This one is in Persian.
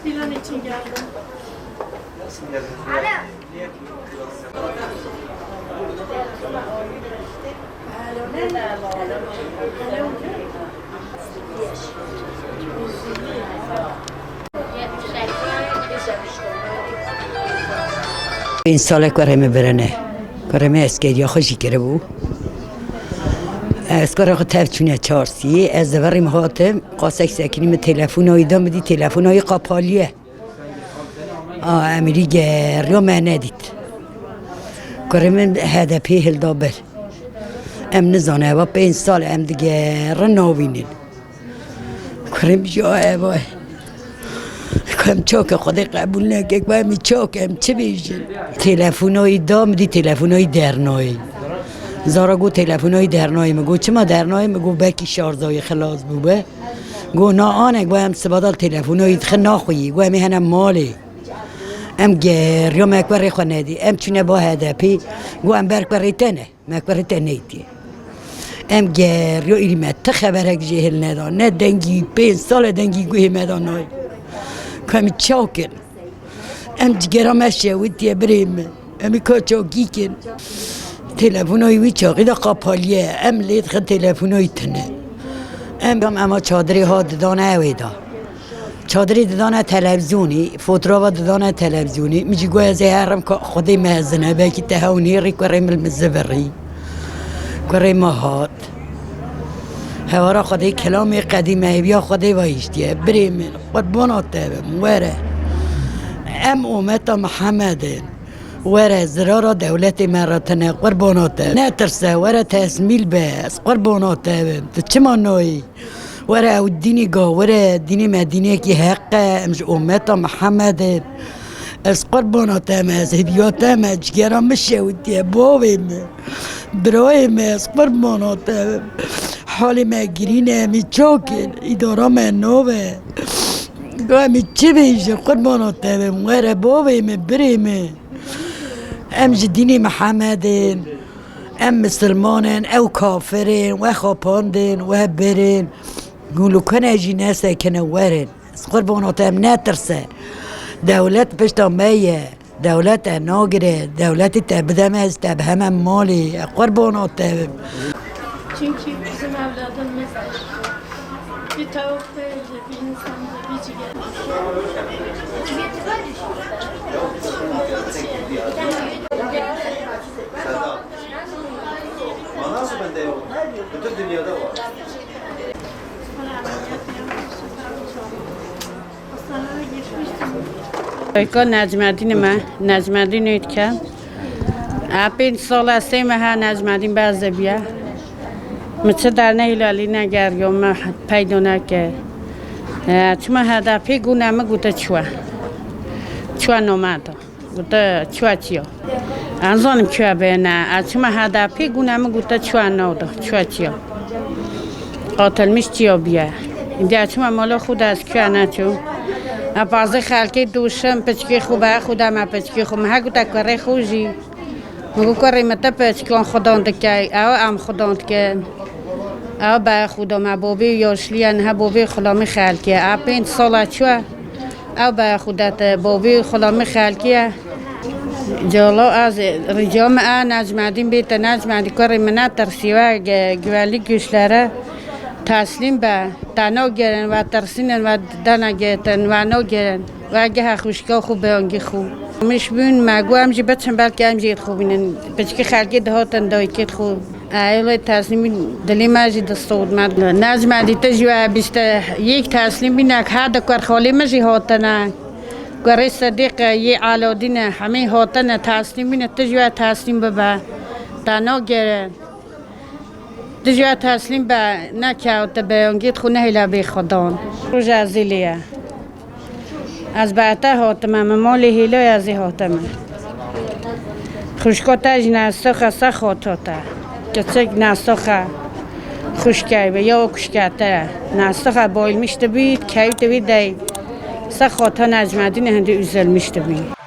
Filan için geldim. Nasıl geldin? این سال کارم برنه کارم اسکید یا خوشی کرده بود از کار خود تفچونه چارسی از دوریم هاتم قاسک سکنیم تلفن هایی دام بدی تلفن های قاپالیه امیری گریا من ندید کارم هدفی هل دابر ام نزانه و 5 سال ام دیگه را ناوینین کارم جا وای کم چاک خود قبول نکه که همی چاکم چه بیشن تلفنایی دام دی تلفنایی درنایی زارا گو تلفنایی درنایی مگو چه ما درنایی مگو بکی شارزای خلاص بوبه گو نا آنه گو هم سبادال تلفنایی خ ناخویی گو همی هنم مالی ام گریو مکوری خو ندی ام چونه با هدفی گو ام برکوری تنه مکوری تنه ایتی ام گریو ایمت خبرک جهل ندان نه دنگی 5 سال دنگی گوی مدانای کمی چاکن ام جگرا مشهویتیه بریم امی که چاکی کن تلفنایی وی چاقی دا قاپالیه ام لید خد تلفنایی تنه ام اما چادری ها ددانه اویدا چادری ددانه تلویزیونی فوتراوا ددانه تلویزیونی میجی گوی از هرم که خودی مهزنه باکی تهونی ری کریم المزوری کریم هات هوارا خدای کلامی قدیمه بیا خدای وایشتیه بریم قربانات تبم وره ام امت محمد وره زرارا دولت مراتنه قربانات نه ترسه وره تسمیل بس قربانات تبم تو چما نوی وره او دینی گا وره دینی مدینه کی حق امش امت محمد از قربانات از هدیات جگرم مشهودیه باویم برایم از قربانات حال ما گرینه می چاکن اداره من نوه گوه می چه بیشه قربانات تبم وره باویم بریم ام جدینی محمدین ام مسلمانین او کافرین و خواباندین و برین گولو کنه جینه سکنه ورین از قربانات هم نترسه دولت پشتا میه دولت ناگره دولت تبدم از تبهم مالی قربانات تبم Çünkü bizim evladımız bir tavuk değildi, bir insan da bir ciğer. Manası bende yok. Bütün dünyada var. Hastaneye geçmiştim. که نجمدین من نجمدین اید که اپین سال سه ماه نجمدین باز بیا مچه در نهیلالی نگریم ما پیدا نکه چون هدفی گونه ما گوته چوا نامده گوته چوا چیا انزانم چوا بینه چون هدفی گونه ما گوته چوا ناده چوا چیا قاتل میش چیا بیا اینجا چون مالا خود از چوا نچون بعضی خالقی دوشم پچکی خوبه خودم پچکی خوب مه گوته کاری خوشی مگو کاری مت پچکان خداند که او ام خداند که او با خدا مبابی یاشلیان ها بابی خلامی خالقی اپین سال چوا او با خودت بابی خلامی خالقی جالا از رجام نجمدین بیت نجمدی کاری من ترسیوه گوالی گوشلره تسلیم به تنها گرن و ترسینن و دنا گیتن و نو گرن و اگه خوشگاه خوب بیانگی خوب مش بین مگو همجی بچن بلکه همجی خوبینن بچه خلقی دهاتن دایکت خوب ایله تسلیم دلی ماجی دستود مد نجمدی تجوا بیست یک تسلیم بینک هر دکار خالی مجی هاتنه گری صدیق یه علادین همه هاتنه تسلیم بینه تجوا تسلیم ببه تنها گرن دجا تسلیم به نکرد بیانگیت خونه هیلا بی خدان روز ازیلیه از بعده هاتمه ممالی هیلای ازی هاتمه خوشکاته نستخه سخواتاته که چک نستخه خوشکای و یا کشکاته نستخه بایل میشته بید که ایت بید دی سخواتا نجمدین هنده اوزل میشته بید